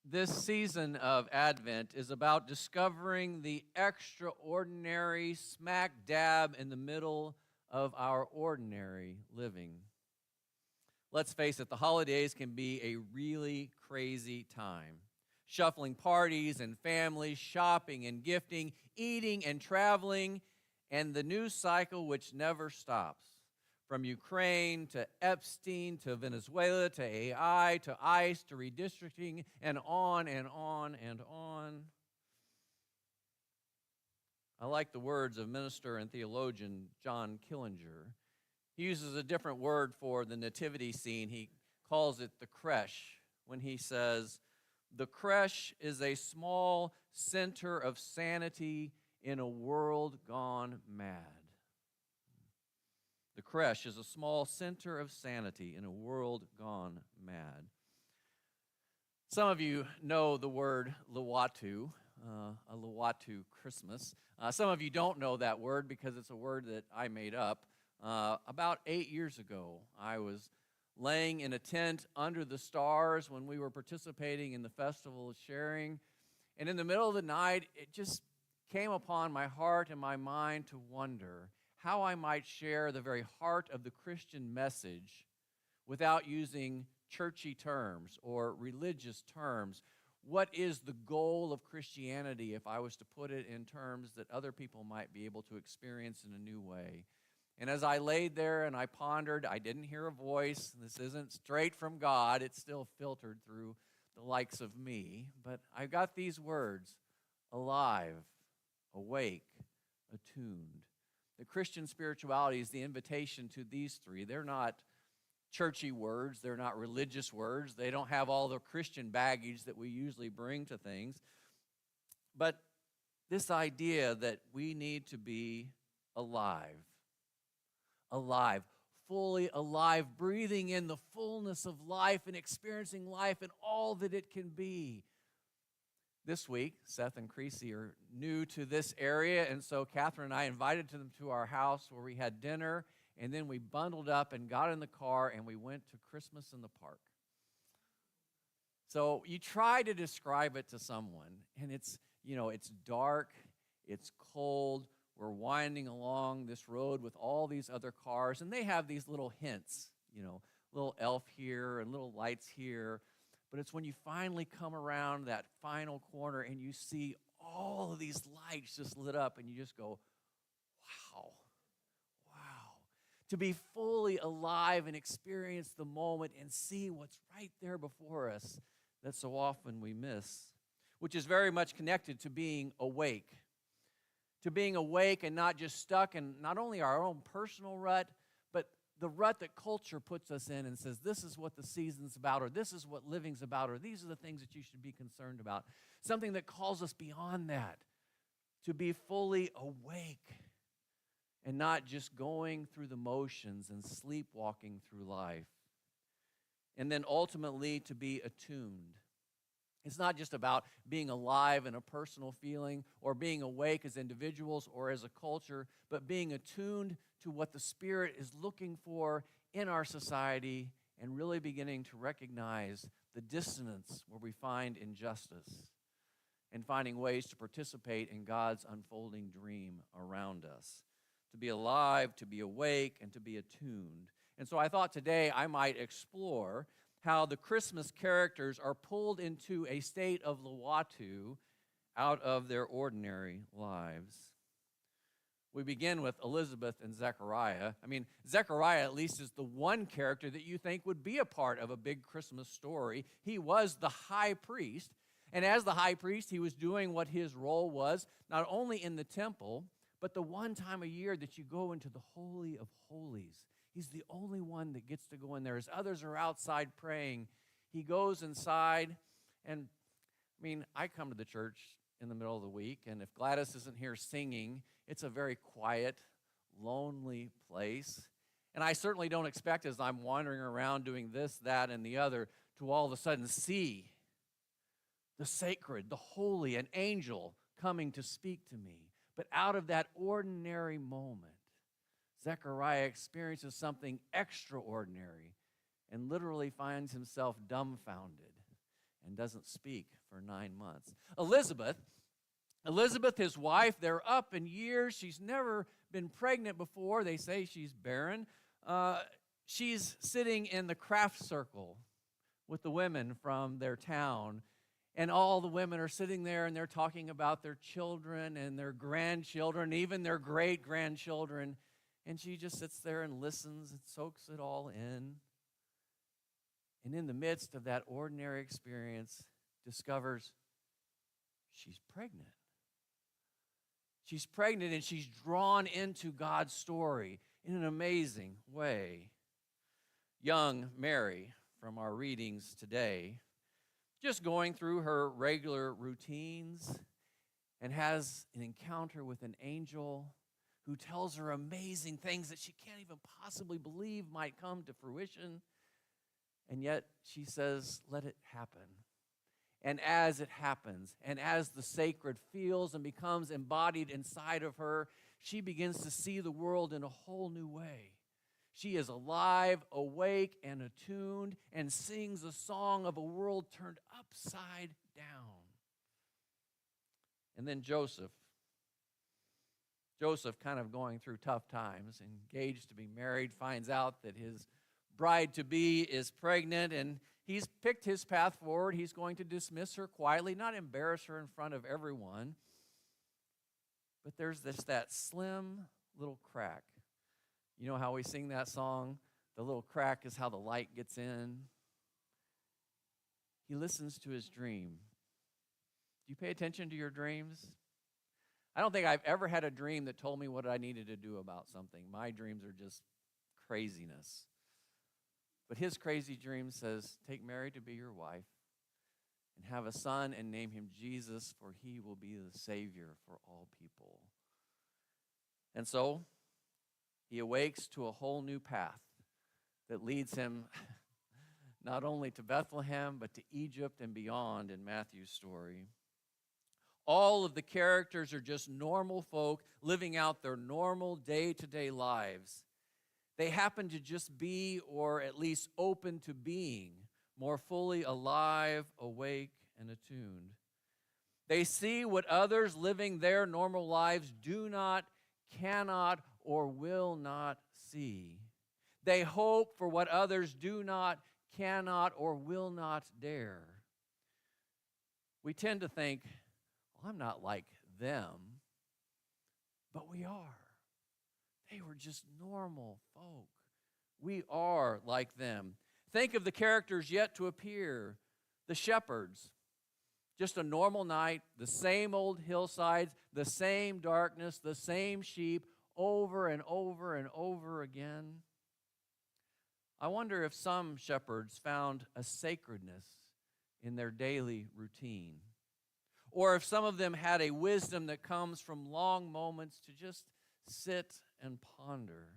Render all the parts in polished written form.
This season of Advent is about discovering the extraordinary smack dab in the middle of our ordinary living. Let's face it, the holidays can be a really crazy time. Shuffling parties and families, shopping and gifting, eating and traveling, and the news cycle which never stops. From Ukraine to Epstein to Venezuela to AI to ICE to redistricting and on and on and on. I like the words of minister and theologian John Killinger. He uses a different word for the nativity scene. He calls it the creche when he says, "The creche is a small center of sanity in a world gone mad." The creche is a small center of sanity in a world gone mad. Some of you know the word liwatu, a liwatu Christmas. Some of you don't know that word because it's a word that I made up. About 8 years ago, I was laying in a tent under the stars when we were participating in the Festival of Sharing. And in the middle of the night, it just came upon my heart and my mind to wonder how I might share the very heart of the Christian message without using churchy terms or religious terms. What is the goal of Christianity if I was to put it in terms that other people might be able to experience in a new way? And as I laid there and I pondered, I didn't hear a voice. This isn't straight from God. It's still filtered through the likes of me. But I got these words: alive, awake, attuned. The Christian spirituality is the invitation to these three. They're not churchy words. They're not religious words. They don't have all the Christian baggage that we usually bring to things. But this idea that we need to be alive, fully alive, breathing in the fullness of life and experiencing life and all that it can be. This week, Seth and Creasy are new to this area, and so Catherine and I invited them to our house where we had dinner, and then we bundled up and got in the car, and we went to Christmas in the Park. So you try to describe it to someone, and it's dark, it's cold, we're winding along this road with all these other cars, and they have these little hints, little elf here and little lights here. But it's when you finally come around that final corner and you see all of these lights just lit up and you just go, wow. To be fully alive and experience the moment and see what's right there before us that so often we miss, which is very much connected to being awake. To being awake and not just stuck in not only our own personal rut, but the rut that culture puts us in and says, this is what the season's about, or this is what living's about, or these are the things that you should be concerned about. Something that calls us beyond that, to be fully awake and not just going through the motions and sleepwalking through life. And then ultimately to be attuned. It's not just about being alive in a personal feeling or being awake as individuals or as a culture, but being attuned to what the Spirit is looking for in our society and really beginning to recognize the dissonance where we find injustice and finding ways to participate in God's unfolding dream around us. To be alive, to be awake, and to be attuned. And so I thought today I might explore how the Christmas characters are pulled into a state of liwatu out of their ordinary lives. We begin with Elizabeth and Zechariah. Zechariah at least is the one character that you think would be a part of a big Christmas story. He was the high priest, and as the high priest, he was doing what his role was, not only in the temple, but the one time a year that you go into the Holy of Holies. He's the only one that gets to go in there. As others are outside praying, he goes inside. And, I come to the church in the middle of the week, and if Gladys isn't here singing, it's a very quiet, lonely place. And I certainly don't expect, as I'm wandering around doing this, that, and the other, to all of a sudden see the sacred, the holy, an angel coming to speak to me. But out of that ordinary moment, Zechariah experiences something extraordinary and literally finds himself dumbfounded and doesn't speak for 9 months. Elizabeth, his wife, they're up in years. She's never been pregnant before. They say she's barren. She's sitting in the craft circle with the women from their town. And all the women are sitting there and they're talking about their children and their grandchildren, even their great-grandchildren. And she just sits there and listens and soaks it all in. And in the midst of that ordinary experience, discovers she's pregnant. She's pregnant and she's drawn into God's story in an amazing way. Young Mary, from our readings today, just going through her regular routines and has an encounter with an angel who tells her amazing things that she can't even possibly believe might come to fruition. And yet she says, let it happen. And as it happens, and as the sacred feels and becomes embodied inside of her, she begins to see the world in a whole new way. She is alive, awake, and attuned, and sings a song of a world turned upside down. And then Joseph kind of going through tough times, engaged to be married, finds out that his bride-to-be is pregnant, and he's picked his path forward. He's going to dismiss her quietly, not embarrass her in front of everyone. But there's that slim little crack. You know how we sing that song? The little crack is how the light gets in. He listens to his dream. Do you pay attention to your dreams? I don't think I've ever had a dream that told me what I needed to do about something. My dreams are just craziness. But his crazy dream says, take Mary to be your wife and have a son and name him Jesus, for he will be the Savior for all people. And so he awakes to a whole new path that leads him not only to Bethlehem, but to Egypt and beyond in Matthew's story. All of the characters are just normal folk living out their normal day-to-day lives. They happen to just be, or at least open to being, more fully alive, awake, and attuned. They see what others living their normal lives do not, cannot, or will not see. They hope for what others do not, cannot, or will not dare. We tend to think, well, I'm not like them, but we are. They were just normal folk. We are like them. Think of the characters yet to appear. The shepherds. Just a normal night, the same old hillsides, the same darkness, the same sheep, over and over and over again. I wonder if some shepherds found a sacredness in their daily routine, or if some of them had a wisdom that comes from long moments to just sit and ponder.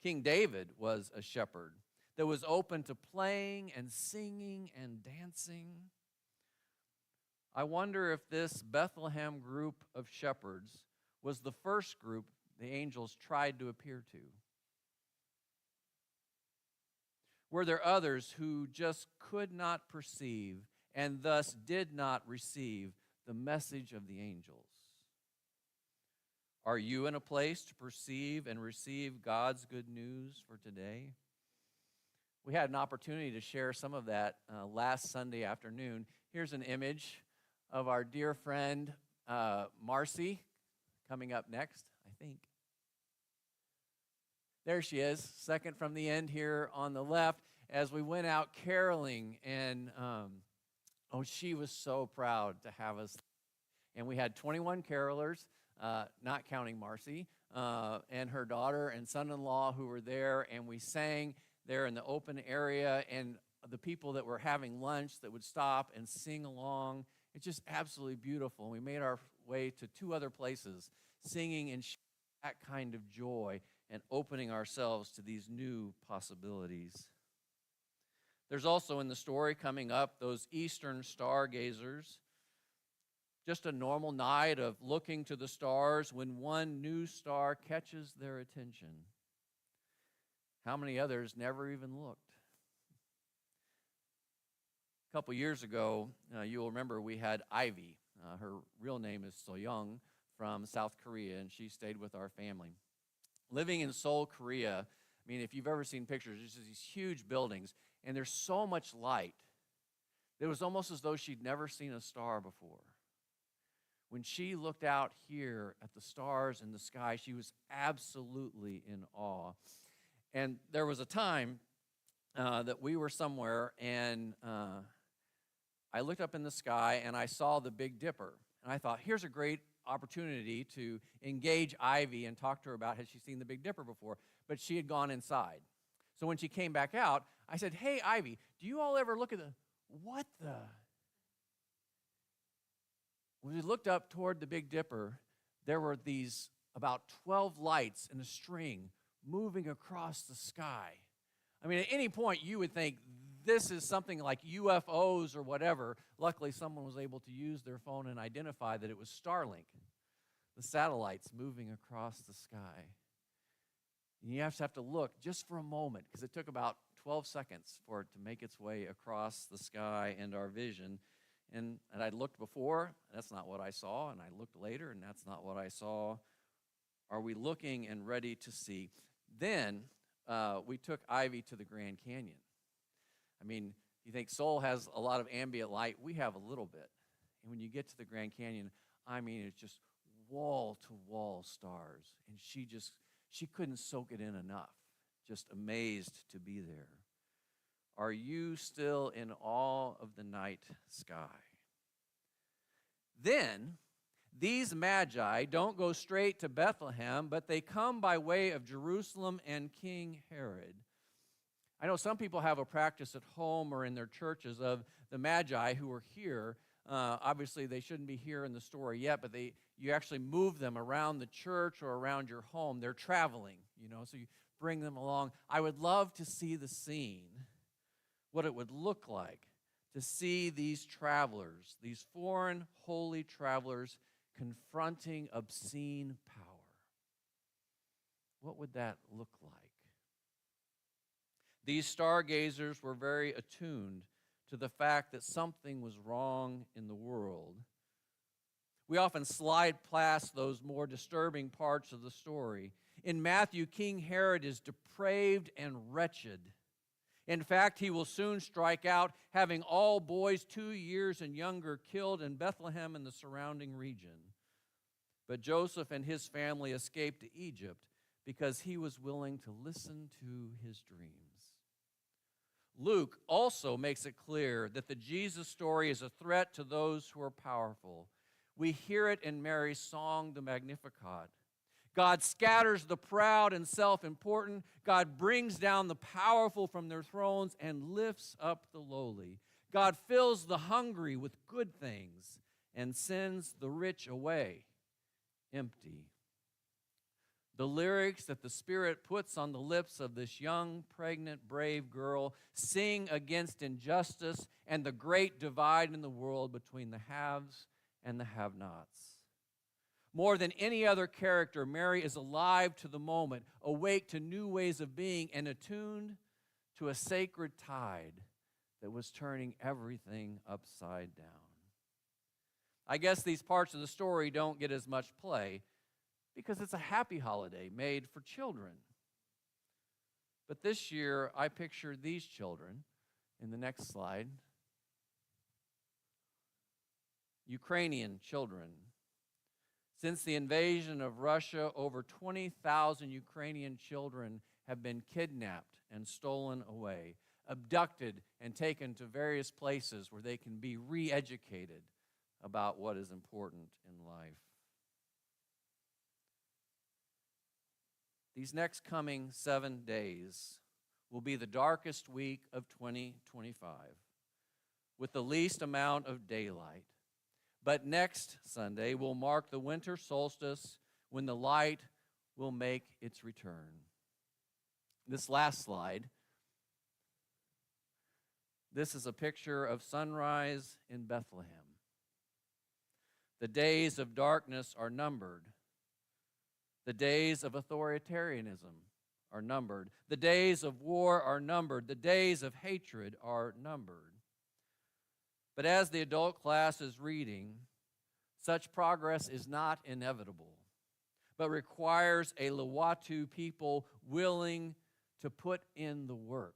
King David was a shepherd that was open to playing and singing and dancing. I wonder if this Bethlehem group of shepherds was the first group the angels tried to appear to. Were there others who just could not perceive and thus did not receive the message of the angels? Are you in a place to perceive and receive God's good news for today? We had an opportunity to share some of that last Sunday afternoon. Here's an image of our dear friend Marcy coming up next, I think. There she is, second from the end here on the left, as we went out caroling, and she was so proud to have us. And we had 21 carolers, not counting Marcy, and her daughter and son-in-law who were there, and we sang there in the open area, and the people that were having lunch that would stop and sing along. It's just absolutely beautiful. And we made our way to 2 other places, singing and sharing that kind of joy and opening ourselves to these new possibilities. There's also in the story coming up those Eastern stargazers. Just a normal night of looking to the stars when one new star catches their attention. How many others never even looked? A couple years ago, you'll remember we had Ivy. Her real name is Soyoung, from South Korea, and she stayed with our family. Living in Seoul, Korea, I mean, if you've ever seen pictures, there's just these huge buildings, and there's so much light. It was almost as though she'd never seen a star before. When she looked out here at the stars in the sky, she was absolutely in awe. And there was a time that we were somewhere, and I looked up in the sky, and I saw the Big Dipper. And I thought, here's a great opportunity to engage Ivy and talk to her about, had she seen the Big Dipper before? But she had gone inside. So when she came back out, I said, hey, Ivy, do you all ever look at what the? When we looked up toward the Big Dipper, there were these about 12 lights in a string moving across the sky. I mean, at any point, you would think this is something like UFOs or whatever. Luckily, someone was able to use their phone and identify that it was Starlink, the satellites moving across the sky. And you have to look just for a moment, because it took about 12 seconds for it to make its way across the sky and our vision. And I'd looked before, that's not what I saw, and I looked later, and that's not what I saw. Are we looking and ready to see? Then we took Ivy to the Grand Canyon. I mean, you think Seoul has a lot of ambient light. We have a little bit. And when you get to the Grand Canyon, I mean, it's just wall-to-wall stars. And she couldn't soak it in enough. Just amazed to be there. Are you still in awe of the night sky? Then, these magi don't go straight to Bethlehem, but they come by way of Jerusalem and King Herod. I know some people have a practice at home or in their churches of the magi who are here. Obviously, they shouldn't be here in the story yet, but you actually move them around the church or around your home. They're traveling, so you bring them along. I would love to see the scene, what it would look like to see these travelers, these foreign holy travelers, confronting obscene power. What would that look like? These stargazers were very attuned to the fact that something was wrong in the world. We often slide past those more disturbing parts of the story. In Matthew, King Herod is depraved and wretched. In fact, he will soon strike out, having all boys 2 years and younger killed in Bethlehem and the surrounding region. But Joseph and his family escaped to Egypt because he was willing to listen to his dreams. Luke also makes it clear that the Jesus story is a threat to those who are powerful. We hear it in Mary's song, the Magnificat. God scatters the proud and self-important. God brings down the powerful from their thrones and lifts up the lowly. God fills the hungry with good things and sends the rich away empty. The lyrics that the Spirit puts on the lips of this young, pregnant, brave girl sing against injustice and the great divide in the world between the haves and the have-nots. More than any other character, Mary is alive to the moment, awake to new ways of being, and attuned to a sacred tide that was turning everything upside down. I guess these parts of the story don't get as much play because it's a happy holiday made for children. But this year, I picture these children in the next slide. Ukrainian children. Since the invasion of Russia, over 20,000 Ukrainian children have been kidnapped and stolen away, abducted and taken to various places where they can be re-educated about what is important in life. These next coming 7 days will be the darkest week of 2025, with the least amount of daylight. But next Sunday will mark the winter solstice, when the light will make its return. This last slide, this is a picture of sunrise in Bethlehem. The days of darkness are numbered. The days of authoritarianism are numbered. The days of war are numbered. The days of hatred are numbered. But as the adult class is reading, such progress is not inevitable, but requires a liwatu people willing to put in the work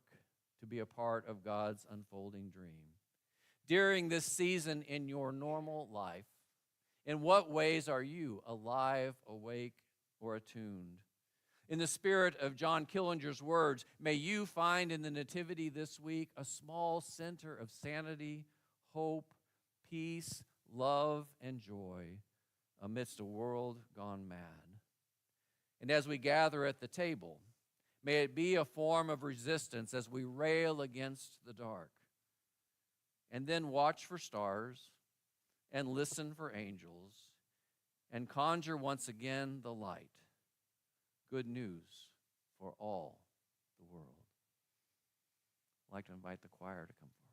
to be a part of God's unfolding dream. During this season in your normal life, in what ways are you alive, awake, or attuned? In the spirit of John Killinger's words, may you find in the Nativity this week a small center of sanity, hope, peace, love, and joy amidst a world gone mad. And as we gather at the table, may it be a form of resistance as we rail against the dark. And then watch for stars and listen for angels and conjure once again the light. Good news for all the world. I'd like to invite the choir to come forward.